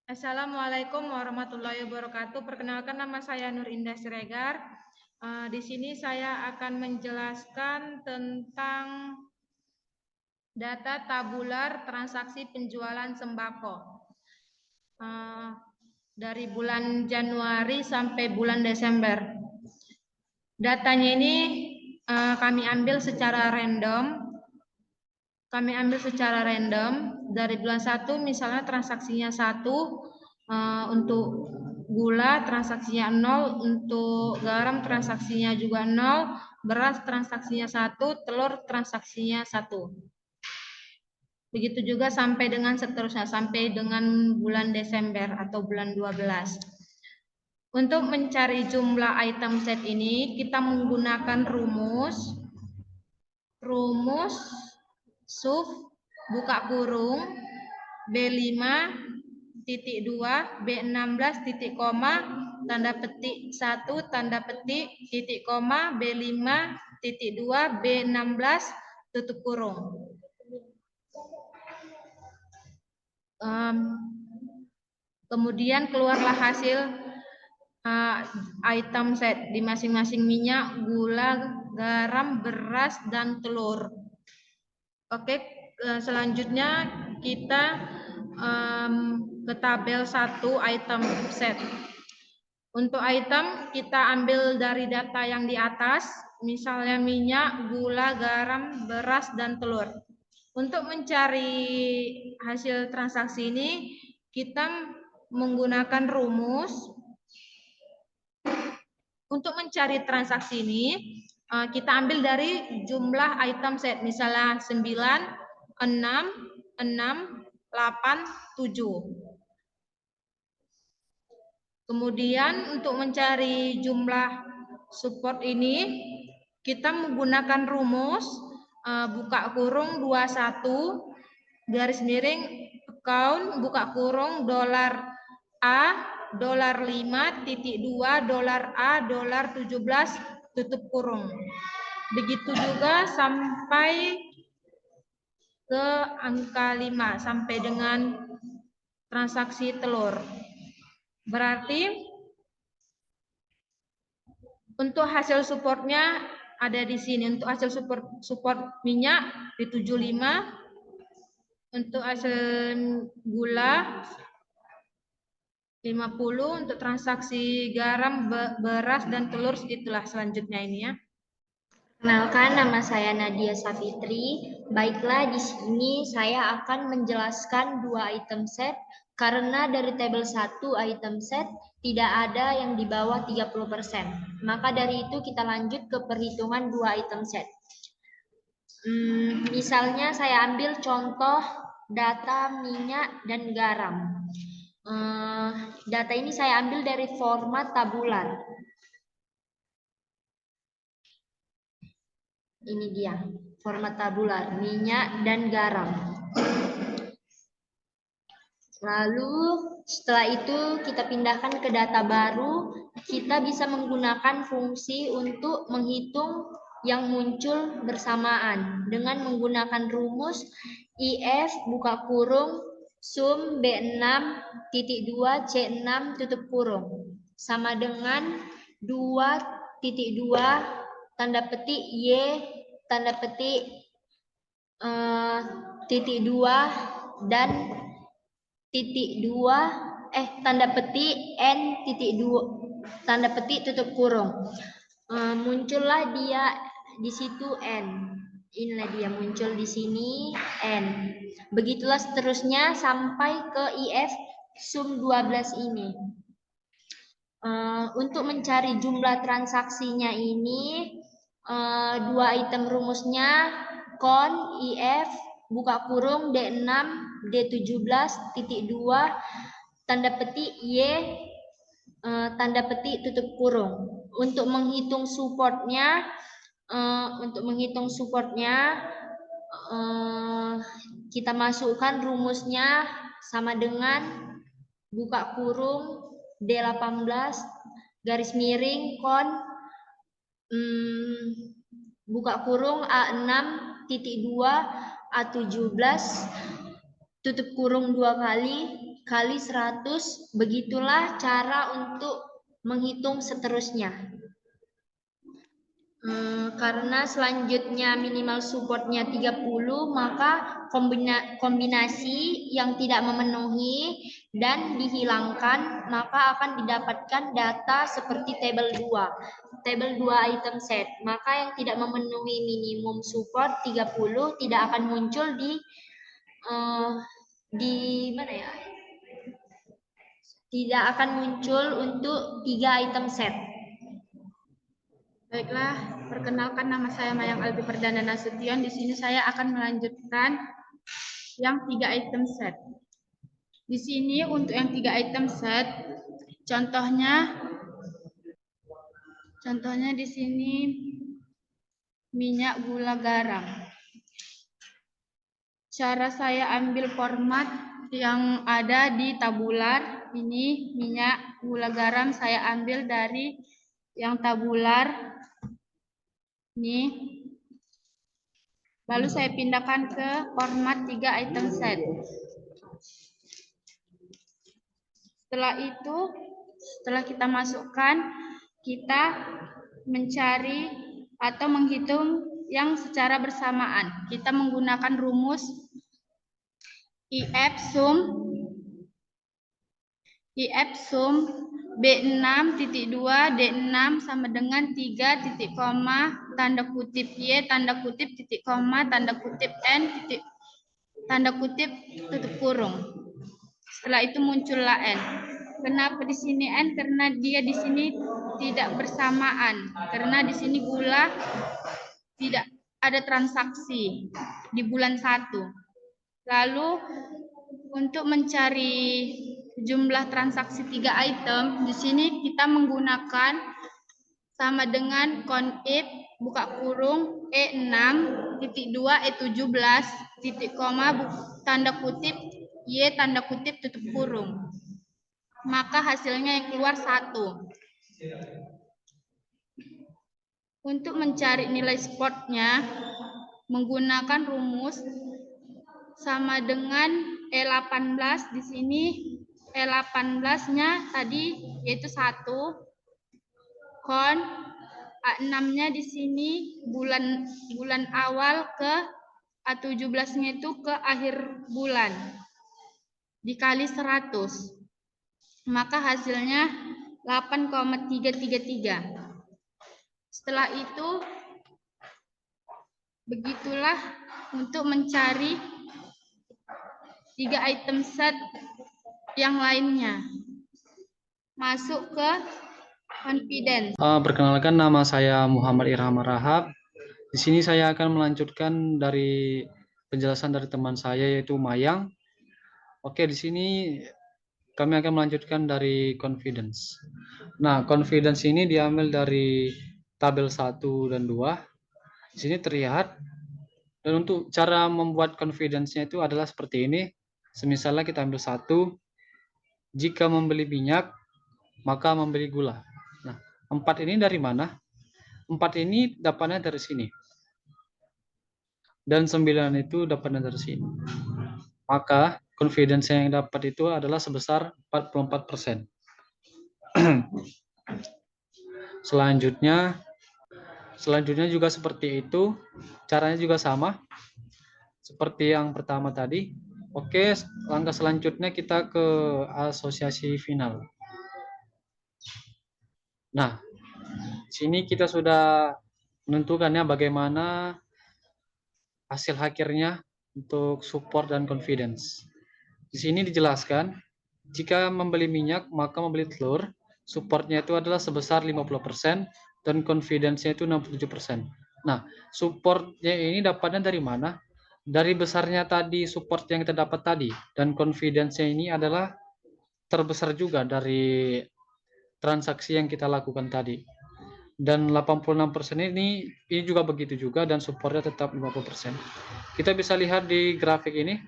Assalamualaikum warahmatullahi wabarakatuh. Perkenalkan, nama saya Nur Indah Siregar. Di sini saya akan menjelaskan tentang data tabular transaksi penjualan sembako dari bulan Januari sampai bulan Desember. Datanya ini kami ambil secara random. Dari bulan 1 misalnya transaksinya 1, untuk gula transaksinya 0, untuk garam transaksinya juga 0, beras transaksinya 1, telur transaksinya 1. Begitu juga sampai dengan seterusnya, sampai dengan bulan Desember atau bulan 12. Untuk mencari jumlah item set ini, kita menggunakan rumus SUF buka kurung B5 titik 2 B16 titik koma tanda petik 1 tanda petik titik koma B5 titik 2 B16 tutup kurung. Kemudian keluarlah hasil item set di masing-masing minyak, gula, garam, beras, dan telur. Oke, selanjutnya kita ke tabel 1 item set. Untuk item kita ambil dari data yang di atas, misalnya minyak, gula, garam, beras, dan telur. Untuk mencari hasil transaksi ini, kita menggunakan rumus. Untuk mencari transaksi ini, kita ambil dari jumlah item set, misalnya 9, 6, 8, 7. Kemudian untuk mencari jumlah support ini, kita menggunakan rumus buka kurung 21 garis miring account buka kurung dolar A dolar 5.2 dolar A dolar 17 tutup kurung. Begitu juga sampai ke angka 5 sampai dengan transaksi telur. Berarti untuk hasil supportnya ada di sini. Untuk hasil support minyak di 75. Untuk hasil gula 50, untuk transaksi garam, beras, dan telur itulah selanjutnya ini ya. Perkenalkan, nama saya Nadia Safitri. Baiklah, di sini saya akan menjelaskan 2 item set karena dari tabel 1 item set tidak ada yang di bawah 30%. Maka dari itu kita lanjut ke perhitungan 2 item set. Misalnya saya ambil contoh data minyak dan garam. Data ini saya ambil dari format tabular. Ini dia, format tabular, minyak dan garam. Lalu setelah itu kita pindahkan ke data baru, kita bisa menggunakan fungsi untuk menghitung yang muncul bersamaan dengan menggunakan rumus IF buka kurung sum B6.2 C6 tutup kurung sama dengan 2.2 tanda petik Y tanda petik titik 2 dan titik 2 tanda petik N titik 2 tanda petik tutup kurung. Muncullah dia di situ N. Inilah dia muncul di sini N. Begitulah seterusnya sampai ke IF sum 12 ini. Untuk mencari jumlah transaksinya ini 2 item rumusnya kon IF buka kurung D6 D17 titik 2 tanda petik Y tanda petik tutup kurung. Untuk menghitung supportnya kita masukkan rumusnya sama dengan buka kurung D18 garis miring kon buka kurung A6 titik 2 A17 tutup kurung 2 kali kali 100, begitulah cara untuk menghitung seterusnya. Karena selanjutnya minimal supportnya 30, maka kombinasi yang tidak memenuhi dan dihilangkan, maka akan didapatkan data seperti tabel 2. Tabel 2 item set. Maka yang tidak memenuhi minimum support 30 tidak akan muncul di mana ya? Tidak akan muncul untuk 3 item set. Baiklah, perkenalkan nama saya Mayang Albi Perdana Nasution. Di sini saya akan melanjutkan yang 3 item set. Di sini untuk yang 3 item set, contohnya di sini minyak, gula, garam. Cara saya ambil format yang ada di tabular, ini minyak, gula, garam saya ambil dari yang tabular. Ini. Lalu saya pindahkan ke format 3 item set. Setelah itu, setelah kita masukkan, kita mencari atau menghitung yang secara bersamaan. Kita menggunakan rumus IF sum B6.2 D6 sama dengan 3 titik koma tanda kutip Y tanda kutip titik koma tanda kutip N titik tanda kutip tutup kurung. Setelah itu muncullah N. Kenapa di sini N? Karena dia di sini tidak bersamaan. Karena di sini gula tidak ada transaksi di bulan 1. Lalu untuk mencari jumlah transaksi 3 item, di sini kita menggunakan sama dengan conif buka kurung E6 titik 2 E17 titik koma tanda kutip Y tanda kutip tutup kurung. Maka hasilnya yang keluar 1. Untuk mencari nilai spotnya menggunakan rumus sama dengan E18 di sini. E18-nya tadi yaitu 1. Kon A6-nya di sini bulan awal ke A17-nya itu ke akhir bulan. Dikali 100. Maka hasilnya 8,333. Setelah itu begitulah untuk mencari 3 item set yang lainnya. Masuk ke confidence. Perkenalkan, nama saya Muhammad Irham Rahab. Di sini saya akan melanjutkan dari penjelasan dari teman saya yaitu Mayang. Oke, di sini kami akan melanjutkan dari confidence. Nah, confidence ini diambil dari tabel 1 dan 2. Di sini terlihat. Dan untuk cara membuat confidence-nya itu adalah seperti ini. Semisalnya kita ambil 1, jika membeli minyak, maka membeli gula. Nah, 4 ini dari mana? 4 ini dapatnya dari sini. Dan 9 itu dapatnya dari sini. Maka confidence yang dapat itu adalah sebesar 44%. Selanjutnya juga seperti itu. Caranya juga sama. Seperti yang pertama tadi. Oke, langkah selanjutnya kita ke asosiasi final. Nah, sini kita sudah menentukannya bagaimana hasil akhirnya untuk support dan confidence. Di sini dijelaskan, jika membeli minyak maka membeli telur, supportnya itu adalah sebesar 50% dan confidence-nya itu 67%. Nah, supportnya ini dapatnya dari mana? Dari besarnya tadi support yang kita dapat tadi, dan confidence-nya ini adalah terbesar juga dari transaksi yang kita lakukan tadi. Dan 86% ini juga begitu juga, dan supportnya tetap 50%. Kita bisa lihat di grafik ini,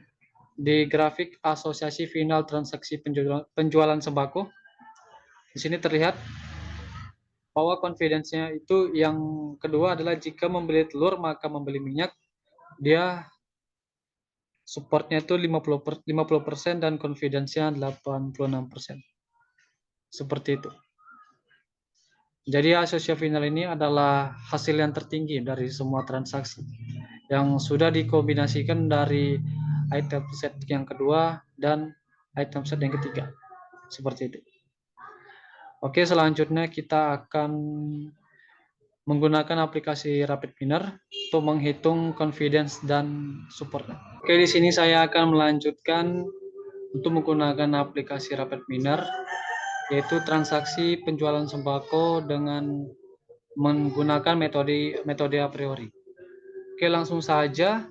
di grafik asosiasi final transaksi penjualan sembako. Di sini terlihat bahwa confidence-nya itu yang kedua adalah jika membeli telur maka membeli minyak, dia supportnya itu 50% dan confidence-nya 86%. Seperti itu. Jadi asosiasi final ini adalah hasil yang tertinggi dari semua transaksi yang sudah dikombinasikan dari item set yang kedua dan item set yang ketiga. Seperti itu. Oke, selanjutnya kita akan menggunakan aplikasi Rapid Miner untuk menghitung confidence dan support. Oke, di sini saya akan melanjutkan untuk menggunakan aplikasi Rapid Miner, yaitu transaksi penjualan sembako dengan menggunakan metode a priori. Oke, langsung saja.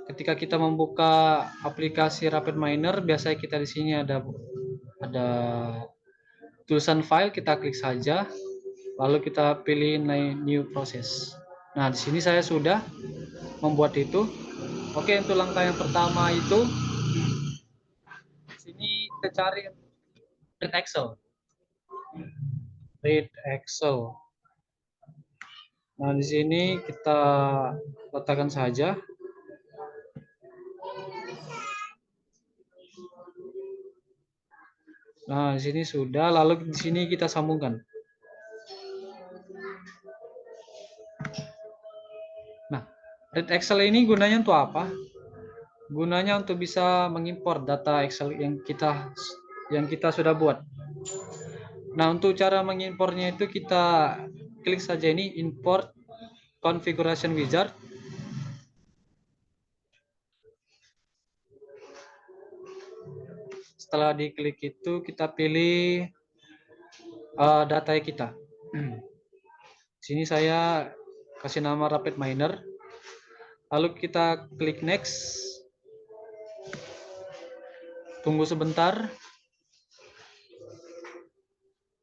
Ketika kita membuka aplikasi Rapid Miner, biasanya kita di sini ada tulisan file, kita klik saja, lalu kita pilih new process. Nah, di sini saya sudah membuat itu. Oke, untuk langkah yang pertama itu, di sini kita cari read Excel. Read Excel. Nah, di sini kita letakkan saja. Nah, di sini sudah, lalu di sini kita sambungkan. Nah, read Excel ini gunanya untuk apa? Gunanya untuk bisa mengimpor data Excel yang kita sudah buat. Nah, untuk cara mengimpornya itu kita klik saja ini import configuration wizard. Setelah diklik itu kita pilih data kita. Sini saya kasih nama Rapid Miner. Lalu kita klik next. Tunggu sebentar.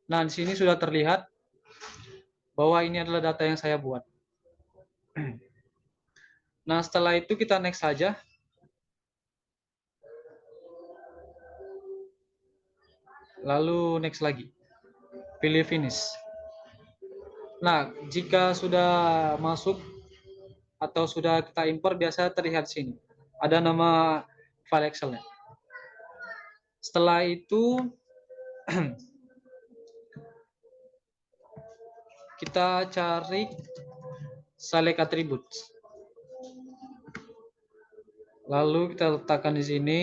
Nah, di sini sudah terlihat bahwa ini adalah data yang saya buat. Nah, setelah itu kita next saja. Lalu next lagi. Pilih finish. Nah, jika sudah masuk atau sudah kita impor, biasa terlihat sini. Ada nama file Excel-nya. Setelah itu kita cari select attributes. Lalu kita letakkan di sini.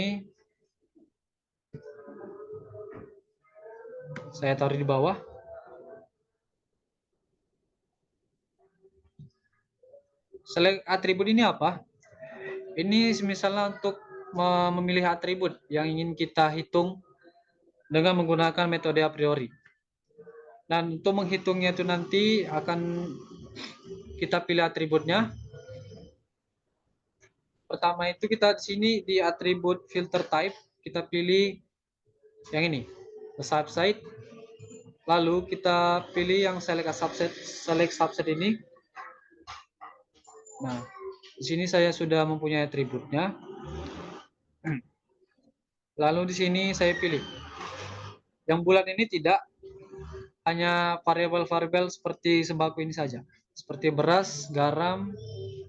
Saya taruh di bawah. Select atribut ini apa? Ini misalnya untuk memilih atribut yang ingin kita hitung dengan menggunakan metode a priori. Dan untuk menghitungnya itu nanti akan kita pilih atributnya. Pertama itu kita di sini di atribut filter type, kita pilih yang ini, the subset. Lalu kita pilih yang select subset ini. Nah, di sini saya sudah mempunyai atributnya. Lalu di sini saya pilih. Yang bulan ini tidak, hanya variabel-variabel seperti sembako ini saja. Seperti beras, garam,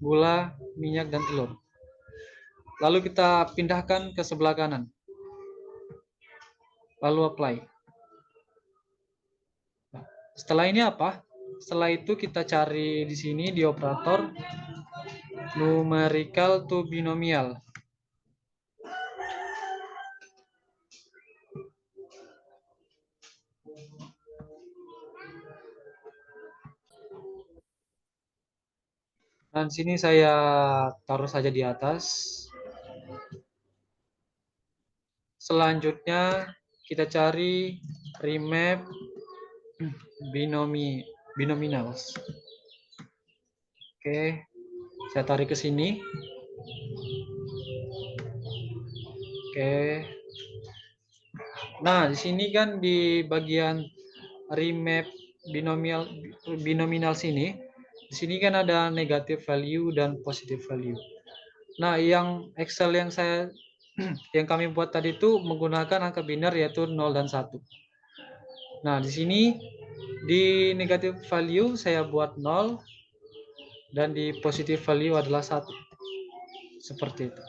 gula, minyak, dan telur. Lalu kita pindahkan ke sebelah kanan. Lalu apply. Setelah ini apa? Setelah itu kita cari di sini di operator numerical to binomial. Dan sini saya taruh saja di atas. Selanjutnya kita cari remap binominals. Oke, saya tarik ke sini. Oke. Nah, di sini kan di bagian remap binominal sini, di sini kan ada negative value dan positive value. Nah, yang Excel yang kami buat tadi itu menggunakan angka biner yaitu 0 dan 1. Nah, di sini di negative value saya buat 0 dan di positive value adalah 1. Seperti itu.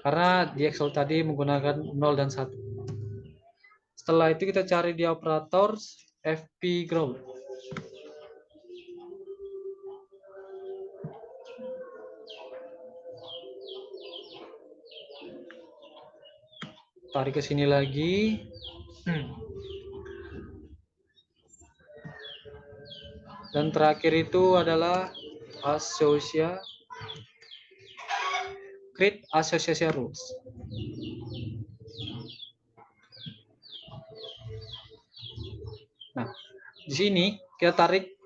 Karena di Excel tadi menggunakan 0 dan 1. Setelah itu kita cari di operator FP growth. Tarik ke sini lagi. Dan terakhir itu adalah create association rules. Nah, di sini kita tarik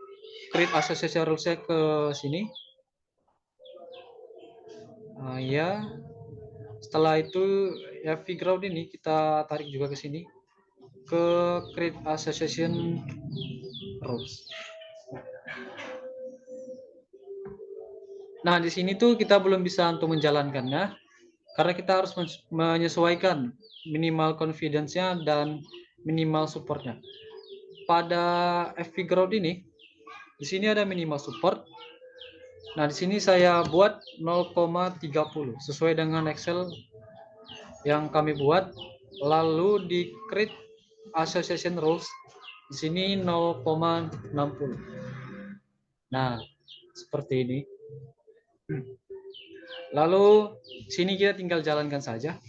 create association rules-nya ke sini. Ya. Setelah itu FP ground ini kita tarik juga ke sini ke create association rules. Nah, di sini tuh kita belum bisa untuk menjalankannya karena kita harus menyesuaikan minimal confidence-nya dan minimal support-nya. Pada FP ground ini, di sini ada minimal support. Nah, di sini saya buat 0,30 sesuai dengan Excel yang kami buat. Lalu di create association rules di sini 0,60. Nah, seperti ini. Lalu sini kita tinggal jalankan saja.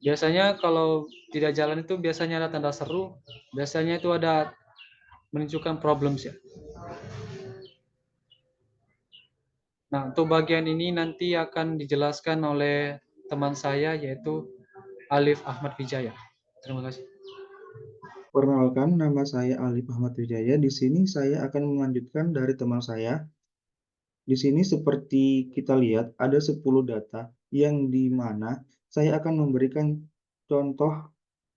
Biasanya kalau tidak jalan itu biasanya ada tanda seru, biasanya itu ada menunjukkan problems ya. Nah, untuk bagian ini nanti akan dijelaskan oleh teman saya yaitu Alif Ahmad Wijaya. Terima kasih. Perkenalkan, nama saya Alif Ahmad Wijaya. Di sini saya akan melanjutkan dari teman saya. Di sini seperti kita lihat ada 10 data yang di mana saya akan memberikan contoh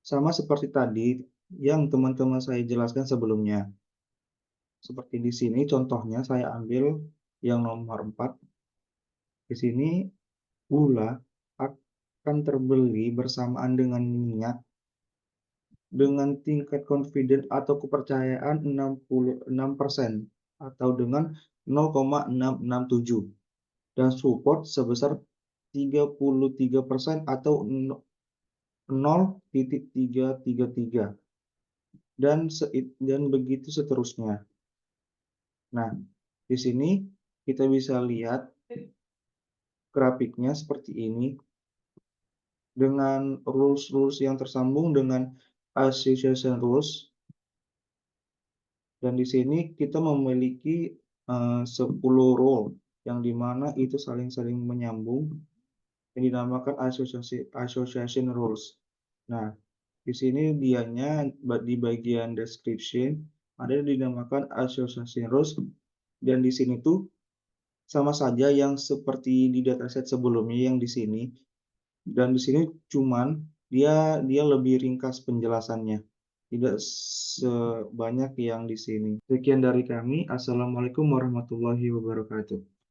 sama seperti tadi yang teman-teman saya jelaskan sebelumnya. Seperti di sini contohnya saya ambil yang nomor 4. Di sini gula akan terbeli bersamaan dengan minyak dengan tingkat confidence atau kepercayaan 66% atau dengan 0,667 dan support sebesar 33% atau 0,333 dan begitu seterusnya. Nah, di sini kita bisa lihat grafiknya seperti ini dengan rules-rules yang tersambung dengan association rules. Dan di sini kita memiliki 10 rule yang dimana itu saling menyambung yang dinamakan association rules. Nah, di sini dianya di bagian description ada yang dinamakan association rules dan di sini tuh sama saja yang seperti di dataset sebelumnya yang di sini. Dan di sini cuman dia lebih ringkas penjelasannya. Tidak sebanyak yang di sini. Sekian dari kami. Assalamualaikum warahmatullahi wabarakatuh.